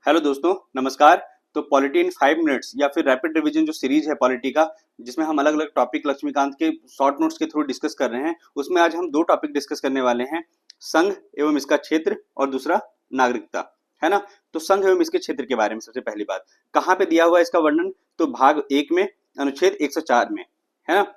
Hello दोस्तों, नमस्कार। तो पॉलिटी इन 5 मिनट्स या फिर रैपिड रिवीजन जो सीरीज है पॉलिटी का, जिसमें हम अलग अलग टॉपिक लक्ष्मीकांत के शॉर्ट नोट्स के थ्रू डिस्कस कर रहे हैं, उसमें आज हम दो टॉपिक डिस्कस करने वाले हैं। संघ एवं इसका क्षेत्र और दूसरा नागरिकता, है ना। तो संघ एवं इसके क्षेत्र के बारे में सबसे पहली बात, कहाँ पे दिया हुआ है इसका वर्णन, तो भाग 1 में अनुच्छेद 104 में, है ना।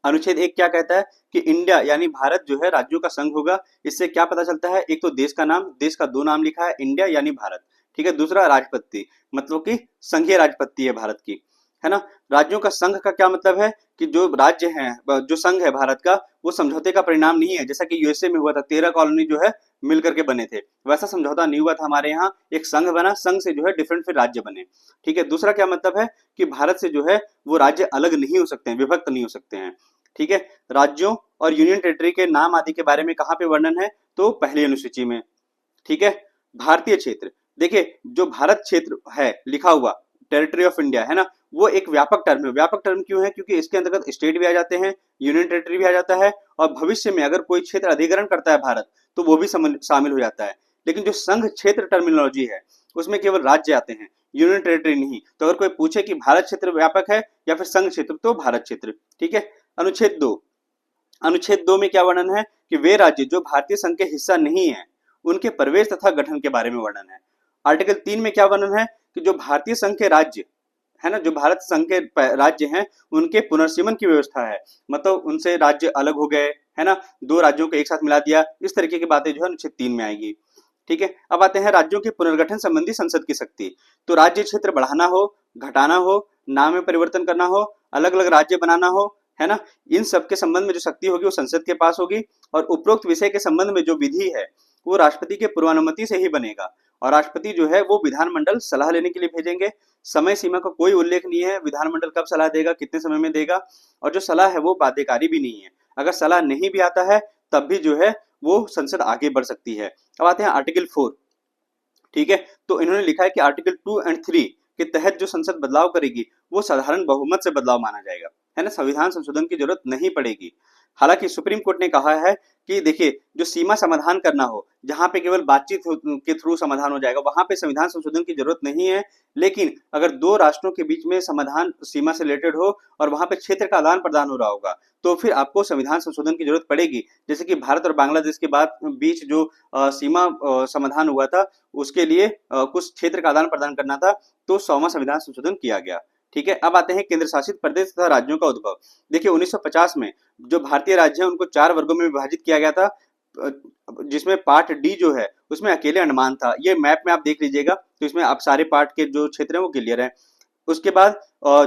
अनुच्छेद 1 क्या कहता है कि इंडिया यानी भारत जो है राज्यों का संघ होगा। इससे क्या पता चलता है, एक तो देश का नाम, देश का दो नाम लिखा है, इंडिया यानी भारत, ठीक है। दूसरा राजपत्ति, मतलब कि संघीय राजपत्ति है भारत की, है ना। राज्यों का संघ का क्या मतलब है कि जो राज्य हैं, जो संघ है भारत का, वो समझौते का परिणाम नहीं है। जैसा कि यूएसए में हुआ था, 13 कॉलोनी जो है मिल करके बने थे, वैसा समझौता नहीं हुआ था हमारे यहाँ। एक संघ बना, संघ से जो है डिफरेंट फिर राज्य बने, ठीक है। दूसरा क्या मतलब है कि भारत से जो है वो राज्य अलग नहीं हो सकते हैं, विभक्त नहीं हो सकते हैं, ठीक है। राज्यों और यूनियन टेरिटरी के नाम आदि के बारे में कहाँ पे वर्णन है, तो पहली अनुसूची में, ठीक है। भारतीय क्षेत्र, देखिए जो भारत क्षेत्र है लिखा हुआ, टेरिटरी ऑफ इंडिया, है ना, वो एक व्यापक टर्म है। व्यापक टर्म क्यों है, क्योंकि इसके अंतर्गत स्टेट भी आ जाते हैं, यूनियन टेरिटरी भी आ जाता है, और भविष्य में अगर कोई क्षेत्र अधिग्रहण करता है भारत, तो वो भी शामिल हो जाता है। लेकिन जो संघ क्षेत्र टर्मिनोलॉजी है, उसमें केवल राज्य आते हैं, यूनियन टेरिटरी नहीं। तो अगर कोई पूछे कि भारत क्षेत्र व्यापक है या फिर संघ क्षेत्र, तो भारत क्षेत्र, ठीक है। अनुच्छेद 2, अनुच्छेद 2 में क्या वर्णन है कि वे राज्य जो भारतीय संघ के हिस्सा नहीं है, उनके प्रवेश तथा गठन के बारे में वर्णन है। आर्टिकल 3 में क्या वर्णन है कि जो भारतीय संघ के राज्य, है ना, जो भारत संघ के राज्य हैं, उनके पुनर्सीमन की व्यवस्था है। मतलब उनसे राज्य अलग हो गए, है ना, दो राज्यों को एक साथ मिला दिया, इस तरीके की बातें जो है अनुच्छेद 3 में आएगी, ठीक है। अब आते हैं राज्यों के पुनर्गठन संबंधी संसद की शक्ति। तो राज्य क्षेत्र बढ़ाना हो, घटाना हो, नाम में परिवर्तन करना हो, अलग अलग राज्य बनाना हो, है ना, इन सब के संबंध में जो शक्ति होगी वो संसद के पास होगी। और उपरोक्त विषय के संबंध में जो विधि है वो राष्ट्रपति के पूर्वानुमति से ही बनेगा। और राष्ट्रपति जो है वो विधानमंडल सलाह लेने के लिए भेजेंगे। समय सीमा का कोई उल्लेख नहीं है, विधानमंडल कब सलाह देगा, कितने समय में देगा। और जो सलाह है वो बाध्यकारी भी नहीं है, अगर सलाह नहीं भी आता है तब भी जो है वो संसद आगे बढ़ सकती है। अब आते हैं आर्टिकल 4, ठीक है। तो इन्होंने लिखा है कि आर्टिकल 2 एंड 3 के तहत जो संसद बदलाव करेगी वो साधारण बहुमत से बदलाव माना जाएगा, है ना, संविधान संशोधन की जरूरत नहीं पड़ेगी। हालांकि सुप्रीम कोर्ट ने कहा है कि देखिए जो सीमा समाधान करना हो, जहां पे केवल बातचीत के थ्रू समाधान हो जाएगा, वहां पे संविधान संशोधन की जरूरत नहीं है। लेकिन अगर दो राष्ट्रों के बीच में समाधान सीमा से रिलेटेड हो और वहां पे क्षेत्र का आदान प्रदान हो रहा होगा, तो फिर आपको संविधान संशोधन की जरूरत पड़ेगी। जैसे कि भारत और बांग्लादेश के बीच जो सीमा समाधान हुआ था, उसके लिए कुछ क्षेत्र का आदान प्रदान करना था, तो 100वां संविधान संशोधन किया गया, ठीक है। अब आते हैं केंद्र शासित प्रदेश तथा राज्यों का उद्भव। देखिए 1950 में जो भारतीय राज्य है उनको 4 वर्गों में विभाजित किया गया था, जिसमें पार्ट डी जो है उसमें अकेले अंडमान था। ये मैप में आप देख लीजिएगा, तो इसमें आप सारे पार्ट के जो क्षेत्र है वो क्लियर है। उसके बाद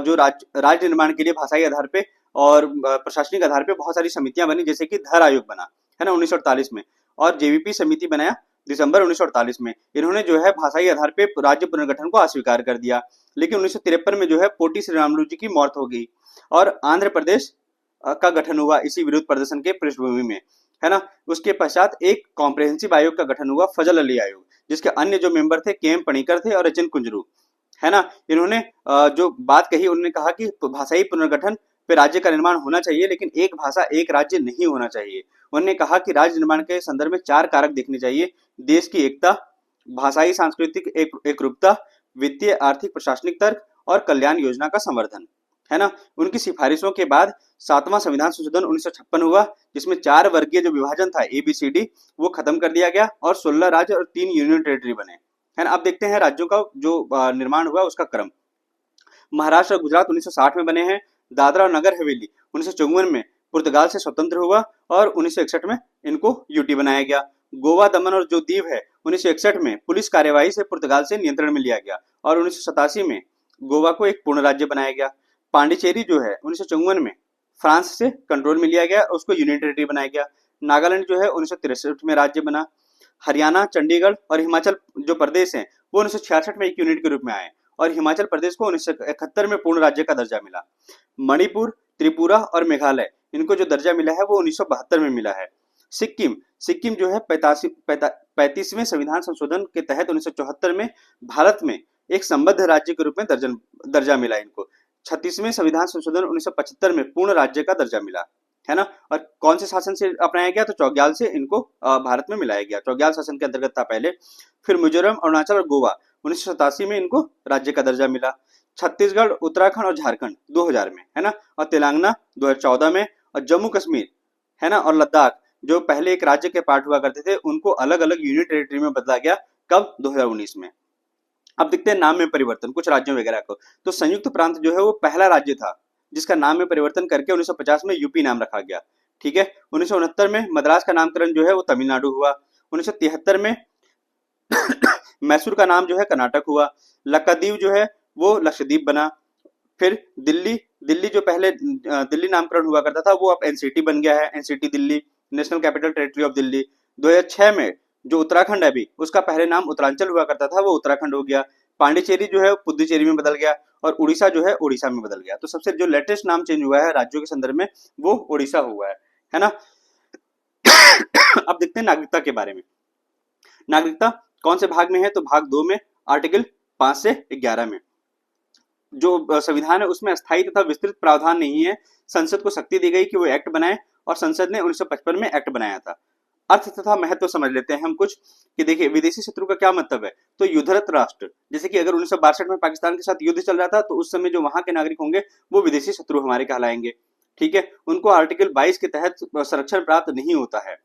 जो राज्य निर्माण के लिए भाषाई आधार पे और प्रशासनिक आधार पे बहुत सारी समितियां बनी, जैसे कि धर आयोग बना, है ना, 1948 में, और जेवीपी समिति बनाया दिसंबर 1948 में। इन्होंने जो है भाषाई आधार पे राज्य पुनर्गठन को अस्वीकार कर दिया। लेकिन 1953 में जो है पोटी श्री रामुलु जी की मौत हो गई और आंध्र प्रदेश का गठन हुआ इसी विरोध प्रदर्शन के पृष्ठभूमि में, है ना। उसके पश्चात एक कॉम्प्रिहेंसिव आयोग का गठन हुआ, फजल अली आयोग, जिसके अन्य जो मेंबर थे के एम पणिकर थे और एच एन कुंजरू, है ना। इन्होंने जो बात कही, उन्होंने कहा कि भाषाई पुनर्गठन पे राज्य का निर्माण होना चाहिए, लेकिन एक भाषा एक राज्य नहीं होना चाहिए। उन्होंने कहा कि राज्य निर्माण के संदर्भ में 4 कारक देखने चाहिए: देश की एकता, भाषाई सांस्कृतिक एकरूपता, वित्तीय आर्थिक प्रशासनिक तर्क और कल्याण योजना का संवर्धन, है ना। उनकी सिफारिशों के बाद 7वां संविधान संशोधन 1956 हुआ, जिसमें 4 वर्गीय जो विभाजन था ABCD वो खत्म कर दिया गया और 16 राज्य और 3 यूनियन टेरिटरी बने, है ना। अब देखते हैं राज्यों का जो निर्माण हुआ उसका क्रम। महाराष्ट्र और गुजरात 1960 में बने हैं। दादरा और नगर हवेली 1954 में पुर्तगाल से स्वतंत्र हुआ और 1961 में इनको यूटी बनाया गया। गोवा, दमन और जो दीव है 1961 में पुलिस कार्यवाही से पुर्तगाल से नियंत्रण में लिया गया और 1987 में गोवा को एक पूर्ण राज्य बनाया गया। पांडिचेरी जो है 1954 में फ्रांस से कंट्रोल में लिया गया और उसको यूनियन टेरिटरी बनाया गया। नागालैंड जो है 1963 में राज्य बना। हरियाणा, चंडीगढ़ और हिमाचल जो प्रदेश हैं वो 1966 में एक यूनिट के रूप में आए और हिमाचल प्रदेश को 1971 में पूर्ण राज्य का दर्जा मिला। मणिपुर, त्रिपुरा और मेघालय, इनको जो दर्जा मिला है वो 1972 में मिला है। सिक्किम, सिक्किम जो है 35वें संविधान संशोधन के तहत 1974 में भारत में एक संबद्ध राज्य के रूप में दर्जा मिला इनको। 36वें संविधान संशोधन 1975 में पूर्ण राज्य का दर्जा मिला, है ना। और कौन से शासन से अपनाया गया, तो चौग्याल से इनको भारत में मिलाया गया, चौग्याल शासन के अंतर्गत था पहले। फिर मिजोरम, अरुणाचल और गोवा 1987 में इनको राज्य का दर्जा मिला। छत्तीसगढ़, उत्तराखंड और झारखंड 2000 में, है ना, और तेलंगाना 2014 में, और जम्मू कश्मीर, है ना, और लद्दाख जो पहले एक राज्य के पार्ट हुआ करते थे, उनको अलग अलग यूनियन टेरिटरी में बदला गया। कब? 2019 में। अब देखते हैं नाम में परिवर्तन कुछ राज्यों वगैरह को। तो संयुक्त प्रांत जो है वो पहला राज्य था जिसका नाम में परिवर्तन करके 1950 में यूपी नाम रखा गया। ठीक है। 1969 में मद्रास का नामकरण जो है वो तमिलनाडु हुआ। 1973 में मैसूर का नाम जो है कर्नाटक हुआ। लक्षद्वीप जो है वो लक्षद्वीप बना। फिर दिल्ली, दिल्ली जो पहले दिल्ली नामकरण हुआ करता था वो अब एनसीटी बन गया है, NCT Delhi, national capital territory of Delhi. 2006 में जो उत्तराखंड है अभी, उसका पहले नाम उत्तरांचल हुआ करता था, वो उत्तराखंड हो गया। पांडिचेरी जो है पुदुचेरी में बदल गया, और उड़ीसा जो है उड़ीसा में बदल गया। तो सबसे जो लेटेस्ट नाम चेंज हुआ है राज्यों के संदर्भ में वो उड़ीसा हुआ है ना। अब देखते हैं नागरिकता के बारे में। नागरिकता कौन से भाग में है? तो भाग 2 में, आर्टिकल 5 से 11 में। जो संविधान है उसमें अस्थायी तथा विस्तृत प्रावधान नहीं है। संसद को शक्ति दी गई कि वो एक्ट बनाए, और संसद ने 1955 में एक्ट बनाया था। अर्थ तथा महत्व समझ लेते हैं हम कुछ कि देखिए विदेशी शत्रु का क्या मतलब है। तो युद्धरत राष्ट्र, जैसे कि अगर 1962 में पाकिस्तान के साथ युद्ध चल रहा था तो उस समय जो वहां के नागरिक होंगे वो विदेशी शत्रु हमारे कहलाएंगे। ठीक है। उनको आर्टिकल 22 के तहत संरक्षण प्राप्त नहीं होता है।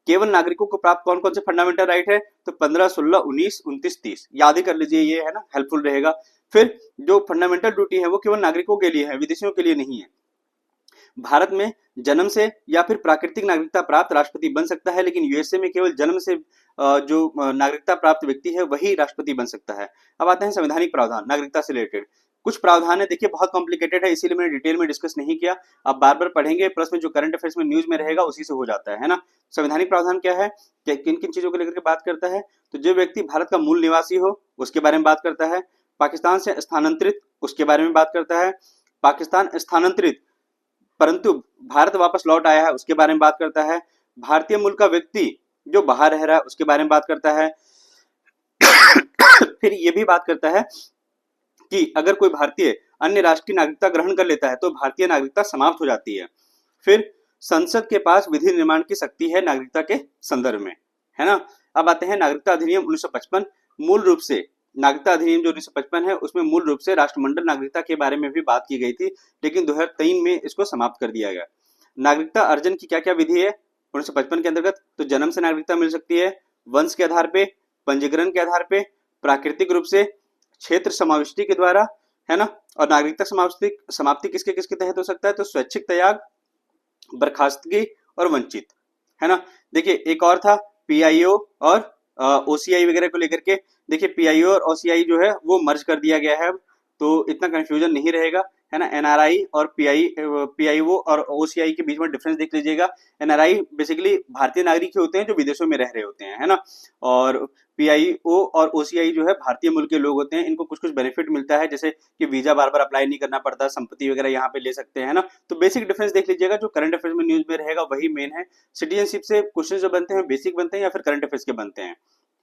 केवल नागरिकों को प्राप्त कौन कौन से फंडामेंटल राइट है? तो 15, 16, 19, 29, 30 याद ही कर लीजिए, ये है ना, हेल्पफुल रहेगा। फिर जो फंडामेंटल ड्यूटी है वो केवल नागरिकों के लिए है, विदेशियों के लिए नहीं है। भारत में जन्म से या फिर प्राकृतिक नागरिकता प्राप्त राष्ट्रपति बन सकता है, लेकिन यूएसए में केवल जन्म से जो नागरिकता प्राप्त व्यक्ति है वही राष्ट्रपति बन सकता है। अब आते हैं संवैधानिक प्रावधान नागरिकता से रिलेटेड। कुछ प्रावधान है, देखिए बहुत कॉम्प्लिकेटेड है, इसीलिए मैंने डिटेल में डिस्कस नहीं किया। आप बार बार पढ़ेंगे, प्लस में जो करंट अफेयर्स में न्यूज में रहेगा उसी से हो जाता है ना। संवैधानिक प्रावधान क्या है, किन किन चीजों को लेकर के बात करता है? तो जो व्यक्ति भारत का मूल निवासी हो उसके बारे में बात करता है। पाकिस्तान से स्थानांतरित, उसके बारे में बात करता है। पाकिस्तान स्थानांतरित परंतु भारत वापस लौट आया है, उसके बारे में बात करता है। भारतीय मूल का व्यक्ति जो बाहर रह रहा है उसके बारे में बात करता है। फिर ये भी बात करता है कि अगर कोई भारतीय अन्य राष्ट्र की नागरिकता ग्रहण कर लेता है तो भारतीय नागरिकता समाप्त हो जाती है। फिर संसद के पास विधि निर्माण की शक्ति है नागरिकता के संदर्भ में, है ना। अब आते हैं नागरिकता अधिनियम 1955। मूल रूप से नागरिकता अधिनियम जो 1955 है उसमें मूल रूप से राष्ट्रमंडल नागरिकता के बारे में भी बात की गई थी, लेकिन 2003 में इसको समाप्त कर दिया गया। नागरिकता अर्जन की क्या क्या विधि है 1955 के अंतर्गत? तो जन्म से नागरिकता मिल सकती है, वंश के आधार पे, पंजीकरण के आधार पे, प्राकृतिक रूप से, क्षेत्र समाविष्टि के द्वारा, है ना। और नागरिकता समाप्ति किसके किसके तहत हो सकता है? तो स्वैच्छिक त्याग, बर्खास्तगी और वंचित, है ना। देखिए एक और था पीआईओ और ओसीआई वगैरह को लेकर के। देखिए पीआईओ और ओसीआई जो है वो मर्ज कर दिया गया है, तो इतना कंफ्यूजन नहीं रहेगा, है ना। एनआरआई और पीआईओ और ओसीआई के बीच में डिफरेंस देख लीजिएगा। एनआरआई बेसिकली भारतीय नागरिक ही होते हैं जो विदेशों में रह रहे होते हैं, है ना। और पीआईओ और ओसीआई जो है भारतीय मूल के लोग होते हैं। इनको कुछ कुछ बेनिफिट मिलता है, जैसे कि वीजा बार बार अप्लाई नहीं करना पड़ता, संपत्ति वगैरह यहाँ पे ले सकते हैं, है ना। तो बेसिक डिफरेंस देख लीजिएगा, जो करंट अफेयर्स में न्यूज में रहेगा वही मेन है। सिटीजनशिप से क्वेश्चन जो बनते हैं बेसिक बनते हैं या फिर करंट अफेयर्स के बनते हैं,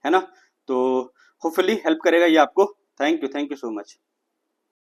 है ना। तो होपफुली हेल्प करेगा ये आपको। Thank you so much.